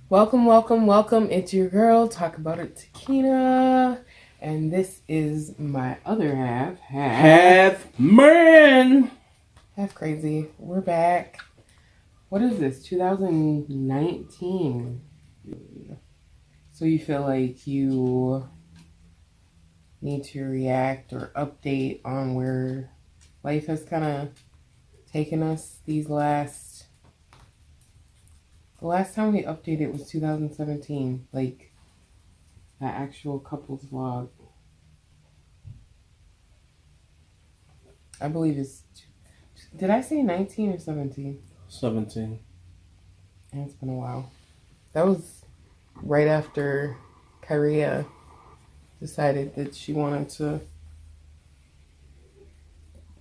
Welcome, welcome, welcome. It's your girl, Takinah. And this is my other half. Half man. Half crazy. We're back. What is this? 2019. So you feel like you need to react or update on where life has kind of taken us these last... The last time we updated was 2017. Like, that actual couples vlog. I believe it's... Did I say 19 or 17? 17. And it's been a while. That was right after Kyria decided that she wanted to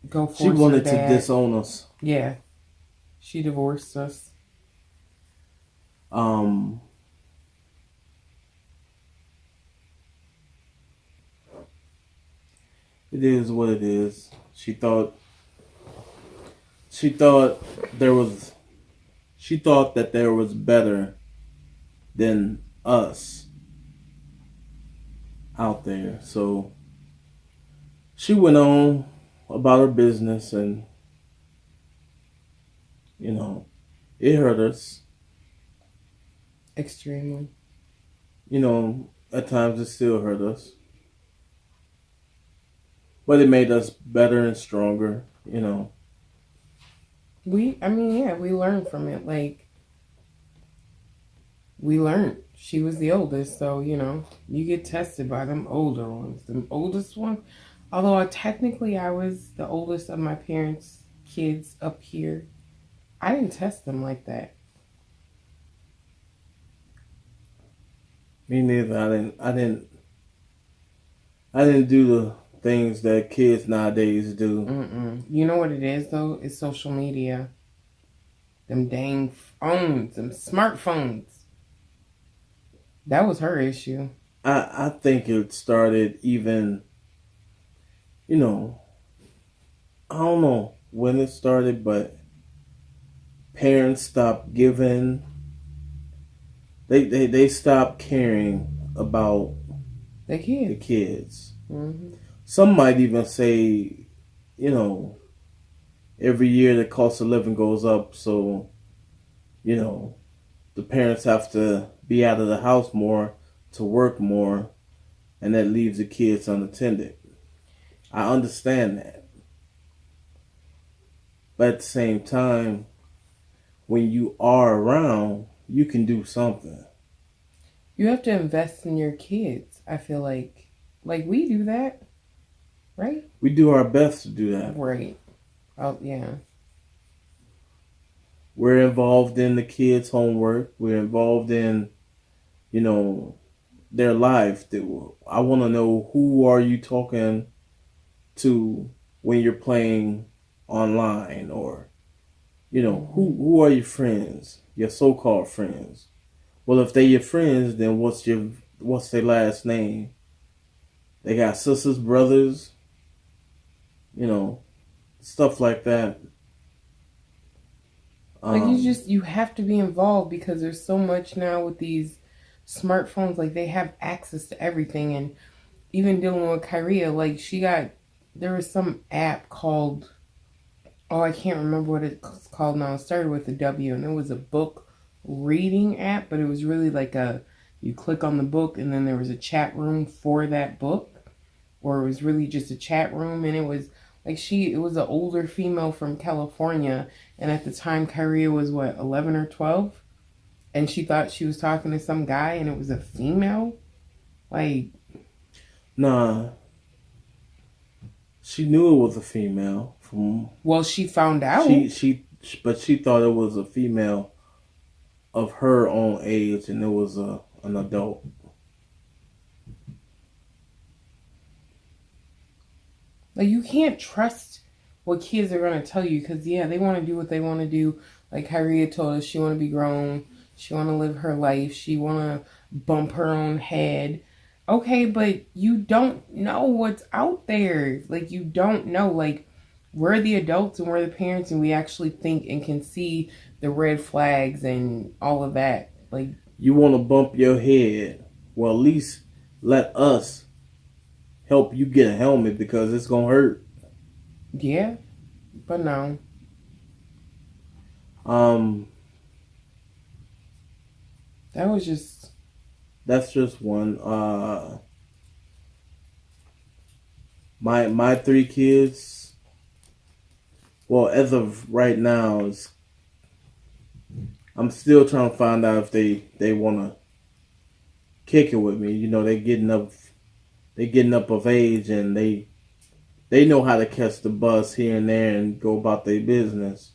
go force She wanted her to dad. disown us. Yeah. She divorced us. It is what it is. She thought that there was better than us out there. So she went on about her business, and it hurt us. Extremely. At times it still hurt us. But it made us better and stronger, We learned from it. Like, we learned. She was the oldest, so, you get tested by them older ones. The oldest one, although technically I was the oldest of my parents' kids up here, I didn't test them like that. Me neither. I didn't do the things that kids nowadays do. You know what it is, though? It's social media. Them dang phones, them smartphones. That was her issue. I think it started even, I don't know when it started, but parents stopped giving. They stopped caring about the kids. Mm-hmm. Some might even say, every year the cost of living goes up, so, the parents have to be out of the house more to work more, and that leaves the kids unattended. I understand that. But at the same time, when you are around, you can do something. You have to invest in your kids, I feel like. Like, we do that, right? We do our best to do that. Right. Oh, yeah. We're involved in the kids' homework. We're involved in, their life. I want to know, who are you talking to when you're playing online, or who are your friends, your so-called friends. Well, if they're your friends, then what's their last name? They got sisters, brothers, stuff like that. Like, you have to be involved, because there's so much now with these smartphones. Like, they have access to everything. And even dealing with Kyria, like, there was some app called, I can't remember what it's called now. It started with a W, and it was a book reading app, but it was really like you click on the book, and then there was a chat room for that book, or it was really just a chat room. And it was like, it was an older female from California, and at the time Kyria was 11 or 12, and she thought she was talking to some guy, and it was a female. Like, nah, she knew it was a female. She found out. But she thought it was a female of her own age, and it was an adult. Like, you can't trust what kids are going to tell you, because, they want to do what they want to do. Like Kyria told us, she want to be grown. She want to live her life. She want to bump her own head. Okay, but you don't know what's out there. Like, you don't know. Like, we're the adults and we're the parents, and we actually think and can see the red flags and all of that. Like, you want to bump your head, well, at least let us help you get a helmet because it's going to hurt. Yeah, but no. That was just... That's just one. My three kids, well, as of right now, I'm still trying to find out if they want to kick it with me. You know, they getting up of age, and they know how to catch the bus here and there and go about their business.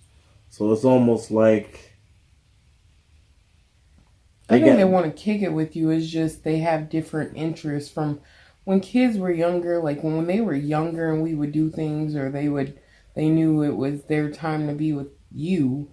So it's almost like I think they want to kick it with you. It's just they have different interests from when kids were younger. Like when they were younger and we would do things, or they knew it was their time to be with you.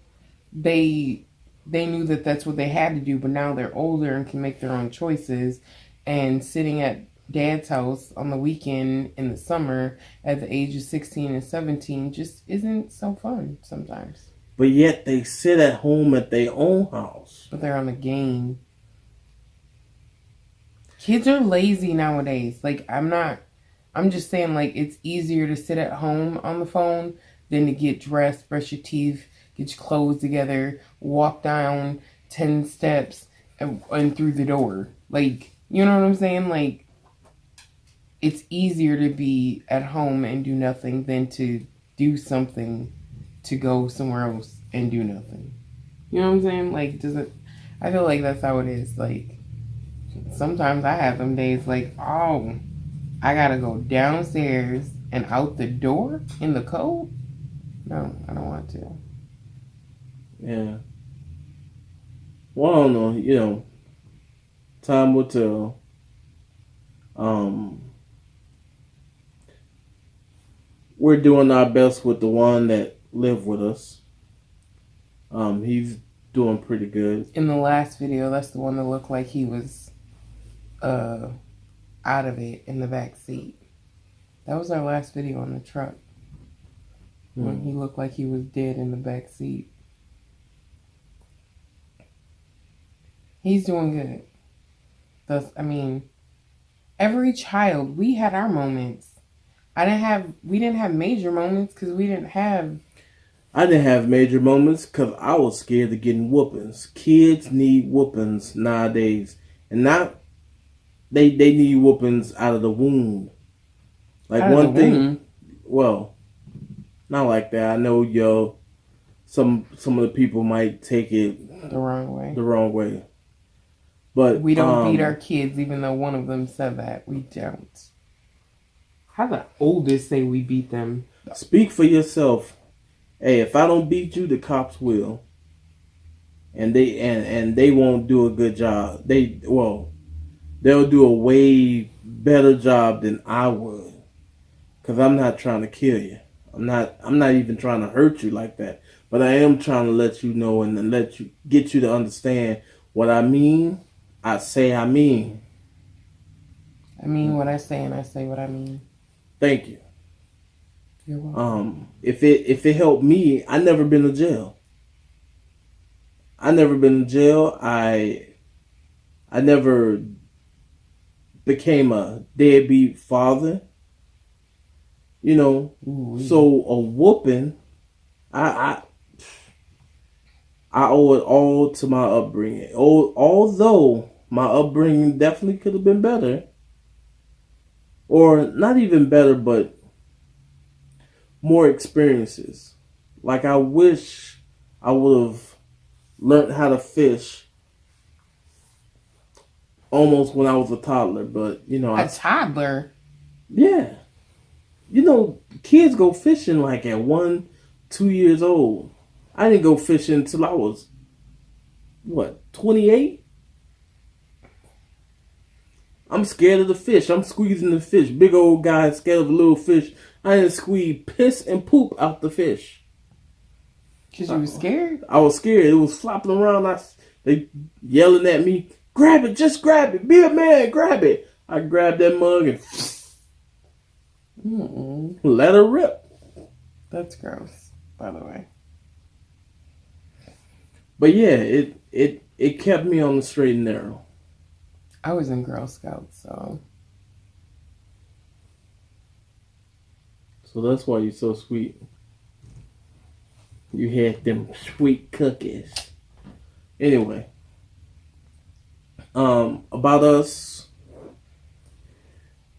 They knew that that's what they had to do. But now they're older and can make their own choices. And sitting at dad's house on the weekend in the summer at the age of 16 and 17 just isn't so fun sometimes. But yet they sit at home at their own house. But they're on the game. Kids are lazy nowadays. Like, I'm just saying, like, it's easier to sit at home on the phone than to get dressed, brush your teeth, get your clothes together, walk down 10 steps and through the door. Like, you know what I'm saying? Like, it's easier to be at home and do nothing than to do something to go somewhere else and do nothing. You know what I'm saying? Like, I feel like that's how it is. Like, sometimes I have them days like, oh, I gotta go downstairs and out the door in the cold? No, I don't want to. Yeah. Well, I don't know. You know, time will tell. We're doing our best with the one that lived with us. He's doing pretty good. In the last video, that's the one that looked like he was out of it in the back seat. That was our last video on the truck. When he looked like he was dead in the back seat. He's doing good. Every child, we had our moments. We didn't have major moments because we didn't have... I didn't have major moments because I was scared of getting whoopings. Kids need whoopings nowadays. And not... They need whoopings out of the womb. Like out one thing... Womb? Well, not like that. I know, some of the people might take it... The wrong way. But we don't beat our kids, even though one of them said that. We don't. How the oldest say we beat them? Speak for yourself. Hey, if I don't beat you, the cops will. And they won't do a good job. They'll do a way better job than I would. Cause I'm not trying to kill you. I'm not even trying to hurt you like that. But I am trying to let you know and get you to understand what I mean. I say I mean. I mean what I say, and I say what I mean. Thank you. You're welcome. If it helped me, I never been to jail. I never became a deadbeat father. You know, so a whooping, I owe it all to my upbringing. Although my upbringing definitely could have been better. Or not even better, but more experiences. Like I wish I would have learned how to fish almost when I was a toddler. But, A toddler? Yeah. Kids go fishing like at 1, 2 years old. I didn't go fishing until I was, 28? I'm scared of the fish. I'm squeezing the fish. Big old guy scared of a little fish. I didn't squeeze piss and poop out the fish. Because you were scared? I was scared. It was flopping around. They yelling at me, grab it, just grab it. Be a man, grab it. I grabbed that mug and let her rip. That's gross, by the way. But yeah, it kept me on the straight and narrow. I was in Girl Scouts, so. So that's why you're so sweet. You had them sweet cookies. Anyway, about us,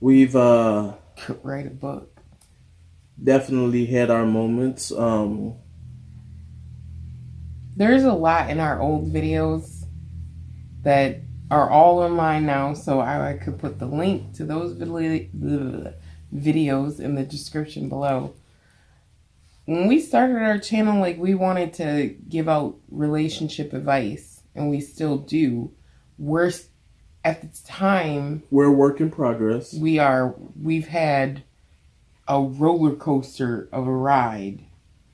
we've Could write a book. definitely had our moments. There's a lot in our old videos that are all online now, so I could put the link to those videos in the description below. When we started our channel, like, we wanted to give out relationship advice, and we still do. We're at the time, we're a work in progress. We've had a roller coaster of a ride,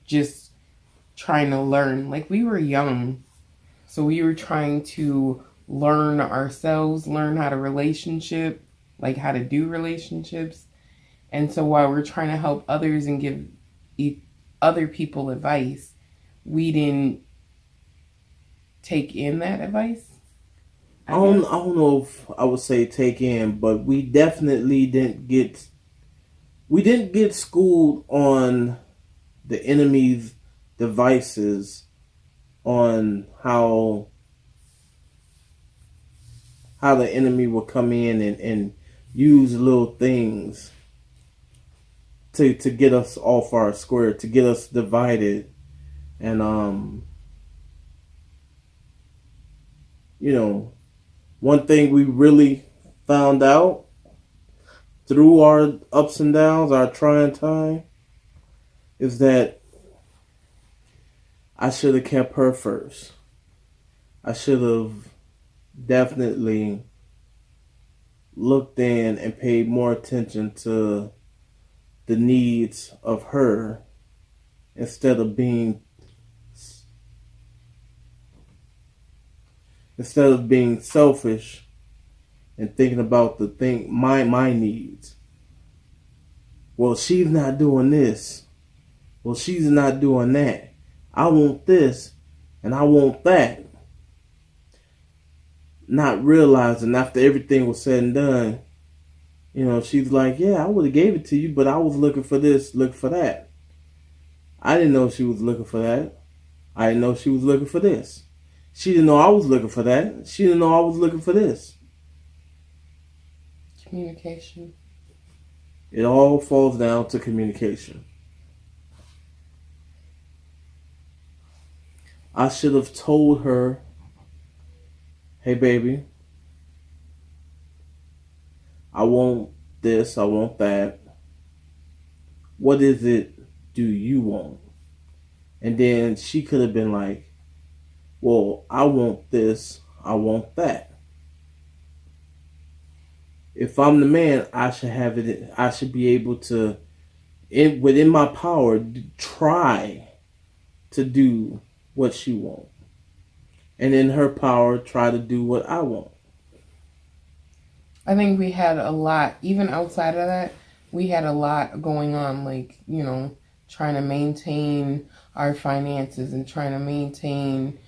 just trying to learn. Like, we were young, so we were trying to learn ourselves, learn how to relationship, like how to do relationships. And so while we're trying to help others and give other people advice, we didn't take in that advice. I don't know if I would say take in, but we definitely didn't get schooled on the enemy's devices, on how the enemy will come in and use little things to get us off our square, to get us divided. And one thing we really found out through our ups and downs, our trying time, is that I should have kept her first. I should have definitely looked in and paid more attention to the needs of her instead of being selfish and thinking about my needs. Well, she's not doing this. Well, she's not doing that. I want this and I want that. Not realizing after everything was said and done, she's like, yeah, I would have gave it to you, but I was looking for this, looking for that. I didn't know she was looking for that. I didn't know she was looking for this. She didn't know I was looking for that. She didn't know I was looking for this. Communication. It all falls down to communication. I should have told her, hey, baby, I want this, I want that. What is it do you want? And then she could have been like, well, I want this, I want that. If I'm the man, I should have it. I should be able to, within my power, try to do what she wants. And in her power, try to do what I want. I think we had a lot, even outside of that, we had a lot going on, like, trying to maintain our finances and trying to maintain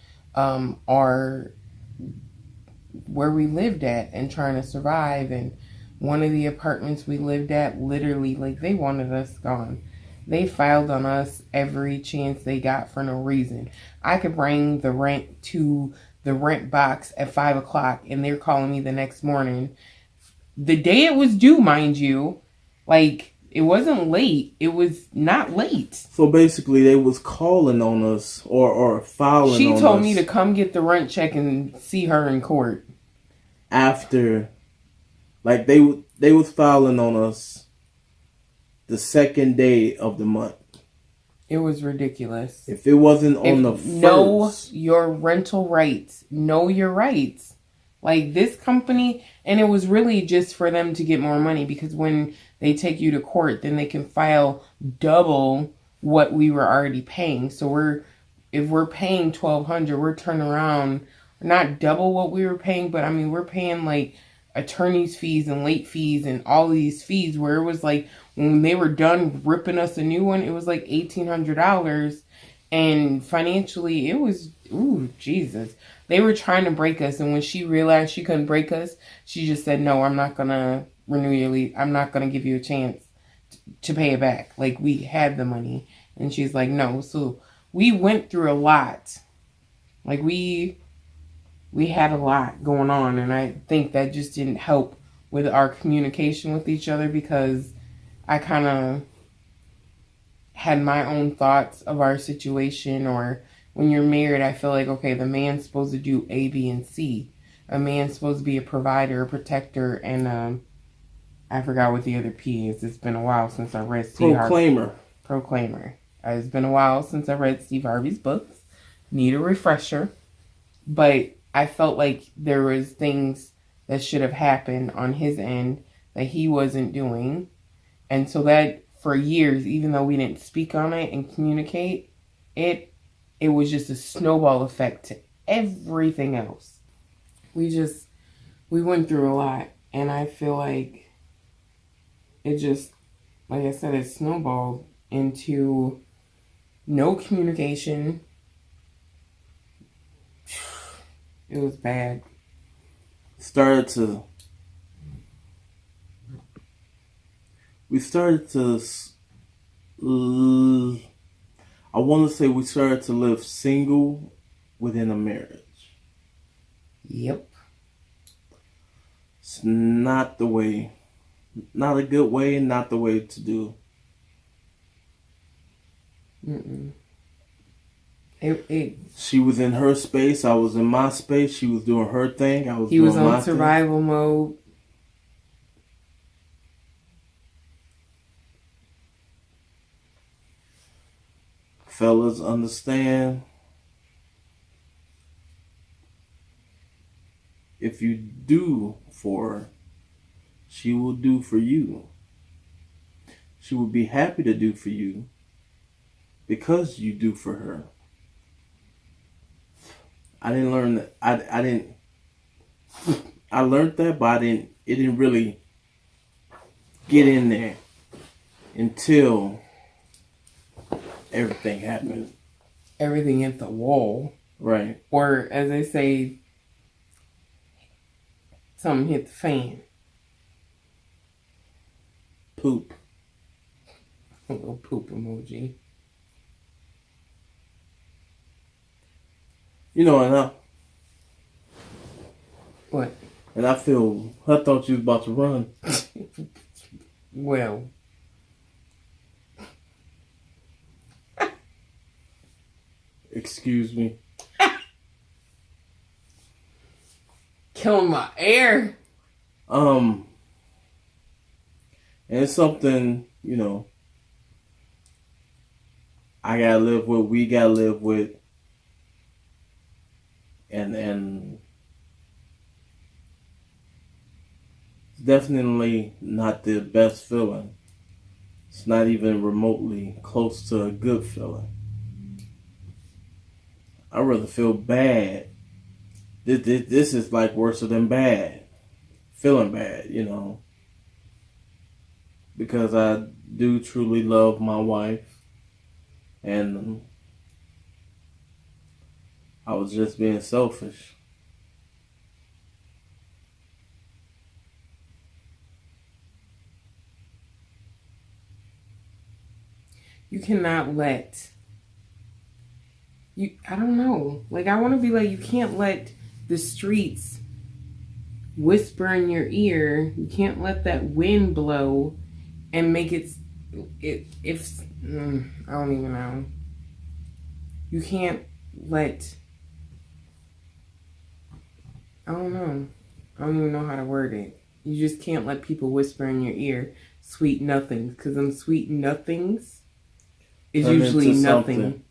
where we lived at and trying to survive. And one of the apartments we lived at, literally, like, they wanted us gone. They filed on us every chance they got for no reason. I could bring the rent to the rent box at 5 o'clock and they're calling me the next morning. The day it was due, mind you. Like, it wasn't late. It was not late. So basically, they was calling on us or filing on us. She told me to come get the rent check and see her in court. After, like, they was filing on us the second day of the month. It was ridiculous. If it wasn't on the first. Know your rental rights. Know your rights. Like, this company, and it was really just for them to get more money, because when they take you to court, then they can file double what we were already paying. So if we're paying $1,200, we're turning around, not double what we were paying, but I mean, we're paying like attorney's fees and late fees and all these fees, where it was like, when they were done ripping us a new one, it was like $1,800. And financially, it was, ooh, Jesus. They were trying to break us. And when she realized she couldn't break us, she just said, no, I'm not going to renew your lease. I'm not going to give you a chance to pay it back. Like, we had the money. And she's like, no. So we went through a lot. Like, we had a lot going on. And I think that just didn't help with our communication with each other, because I kind of had my own thoughts of our situation. Or when you're married, I feel like, okay, the man's supposed to do A, B, and C. A man's supposed to be a provider, a protector, and I forgot what the other P is. It's been a while since I read Steve Proclaimer. Proclaimer. It's been a while since I read Steve Harvey's books. Need a refresher. But I felt like there was things that should have happened on his end that he wasn't doing. And so that, for years, even though we didn't speak on it and communicate, it was just a snowball effect to everything else. We went through a lot, and I feel like it just, like I said, it snowballed into no communication. It was bad. We started to I want to say we started to live single within a marriage. Yep. It's not the way, not a good way, not the way to do. Mm-mm. She was in her space, I was in my space. She was doing her thing, I was He doing was my on survival mode. Fellas, understand. If you do for her, she will do for you. She will be happy to do for you because you do for her. I didn't learn that. I learned that, but it didn't really get in there until everything happened. Everything hit the wall. Right. Or, as they say, something hit the fan. Poop. A little poop emoji. You know, What? And I thought you was about to run. Well. Excuse me. Killing my air. And it's something, I gotta live with, we gotta live with. And it's definitely not the best feeling. It's not even remotely close to a good feeling. I'd rather feel bad. This is like worse than bad. Feeling bad, because I do truly love my wife, and I was just being selfish. You cannot let... I don't know. Like, I want to be like, you can't let the streets whisper in your ear. You can't let that wind blow and make I don't even know. You can't let... I don't know. I don't even know how to word it. You just can't let people whisper in your ear sweet nothings, because them sweet nothings is Turn usually into nothing. something.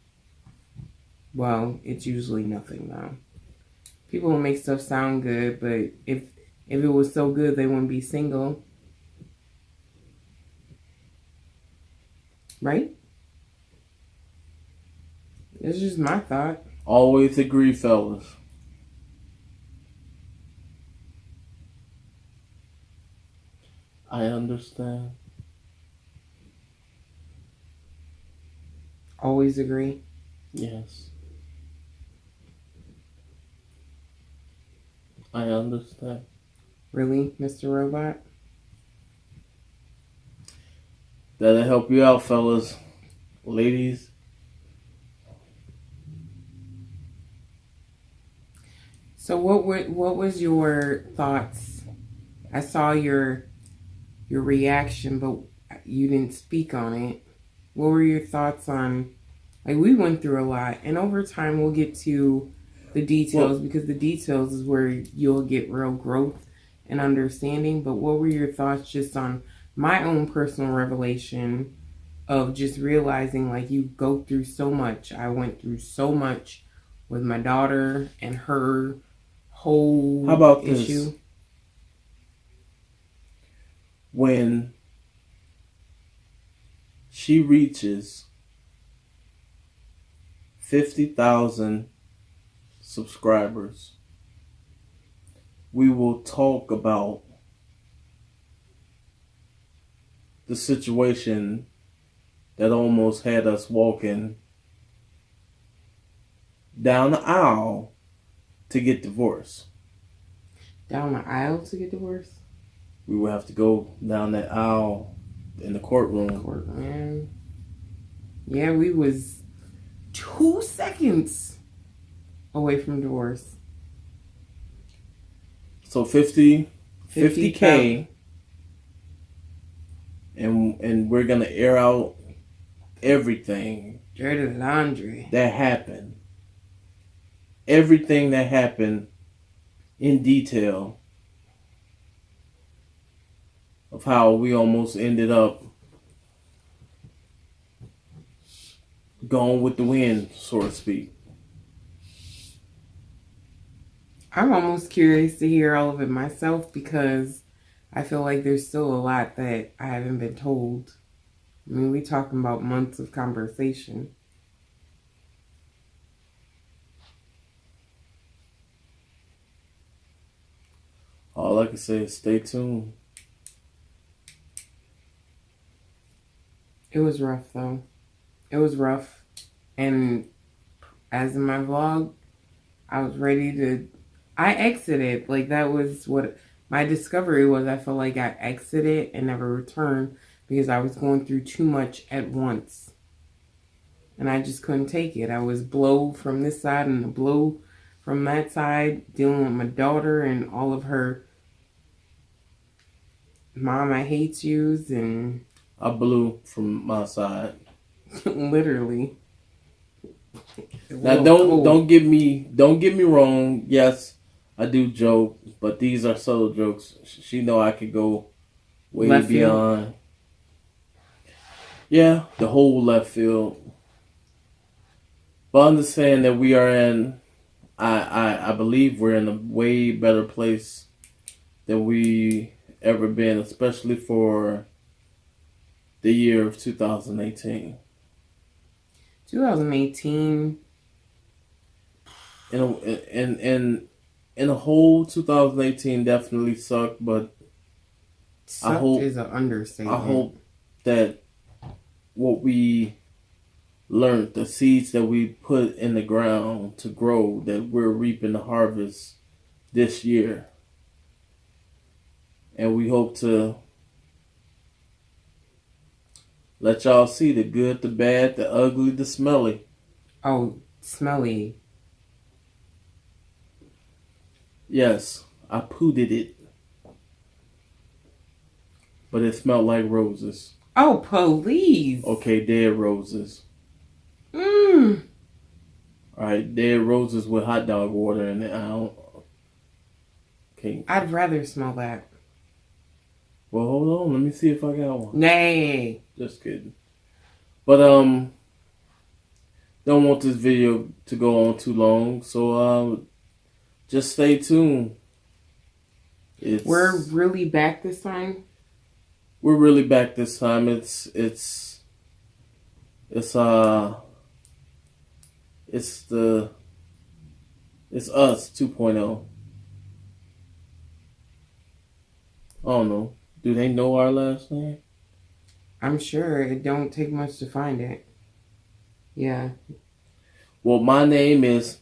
Well, it's usually nothing though. People will make stuff sound good, but if it was so good, they wouldn't be single. Right? It's just my thought. Always agree, fellas. I understand. Always agree. Yes, I understand. Really, Mr. Robot? That'll help you out, fellas, ladies. So what was your thoughts? I saw your reaction, but you didn't speak on it. What were your thoughts on, like, we went through a lot, and over time we'll get to the details, Well, because the details is where you'll get real growth and understanding. But what were your thoughts just on my own personal revelation of just realizing, like, you go through so much. I went through so much with my daughter and her how whole about this? issue. When she reaches 50,000 subscribers, we will talk about the situation that almost had us walking down the aisle to get divorced. Down the aisle to get divorced? We would have to go down that aisle in the courtroom. Court, man. Yeah, we was 2 seconds away from divorce. So 50K, 50,000. and we're gonna air out everything Dirty laundry. that happened. Everything that happened in detail of how we almost ended up going with the wind, so to speak. I'm almost curious to hear all of it myself, because I feel like there's still a lot that I haven't been told. I mean, we talking about months of conversation. All I can say is stay tuned. It was rough, though. It was rough. And as in my vlog, I was ready to... I exited. Like, that was what my discovery was. I felt like I exited and never returned because I was going through too much at once. And I just couldn't take it. I was blow from this side and the blow from that side, dealing with my daughter and all of her "Mom, I hate yous," and I blew from my side. literally. Now don't get me wrong. Yes, I do joke, but these are subtle jokes. She know I could go way Left field. beyond. Yeah, the whole left field. But understand that we are in. I believe we're in a way better place than we ever been, especially for the year of 2018. 2018. In a whole 2018 definitely sucked, but Sucked is an understatement. I hope that what we learned, the seeds that we put in the ground to grow, that we're reaping the harvest this year. And we hope to let y'all see the good, the bad, the ugly, the smelly. Oh, smelly. Yes, I pooted it. But it smelled like roses. Oh, please. Okay, dead roses. Alright, dead roses with hot dog water in it. I don't... Okay. I'd rather smell that. Well, hold on. Let me see if I got one. Nay. Just kidding. But, don't want this video to go on too long. So, just stay tuned. We're really back this time. We're really back this time. It's us 2.0. I don't know. Do they know our last name? I'm sure it don't take much to find it. Yeah. Well, my name is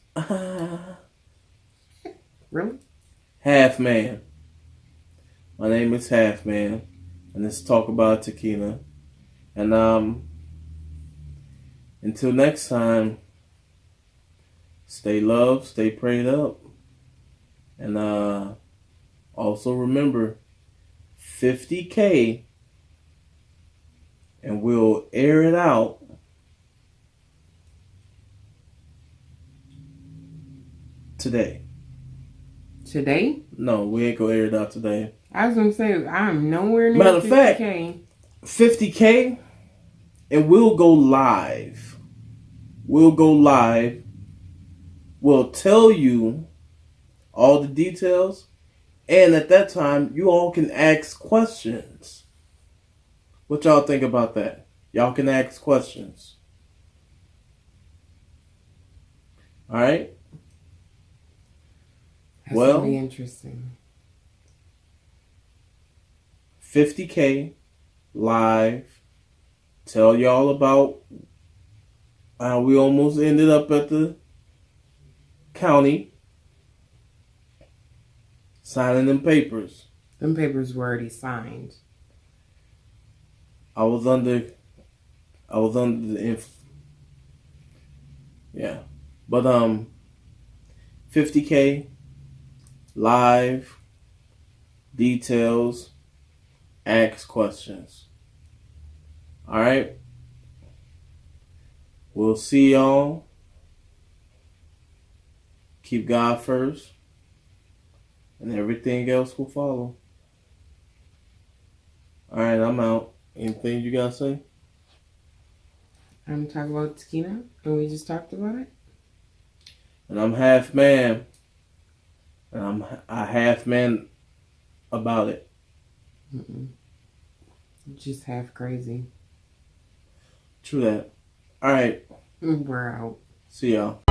Really? Half Man. My name is Half Man, and this is Talk About Takinah. And until next time, stay loved, stay prayed up, and also remember 50K, and we'll air it out today. Today? No, we ain't gonna air it out today. I was gonna say I'm nowhere near Matter of 50K. fact, 50K, and we'll go live. We'll go live. We'll tell you all the details, and at that time, you all can ask questions. What y'all think about that? Y'all can ask questions. All right. That's Well, gonna be interesting. 50K live. Tell y'all about how we almost ended up at the county signing them papers. Them papers were already signed. I was under the yeah. But 50K live, details, ask questions. All right. We'll see y'all. Keep God first, and everything else will follow. All right, I'm out. Anything you gotta say? I'm talking about Takinah, and we just talked about it. And I'm half man, and I'm a half man about it. Just half crazy. True that. All right. We're out. See y'all.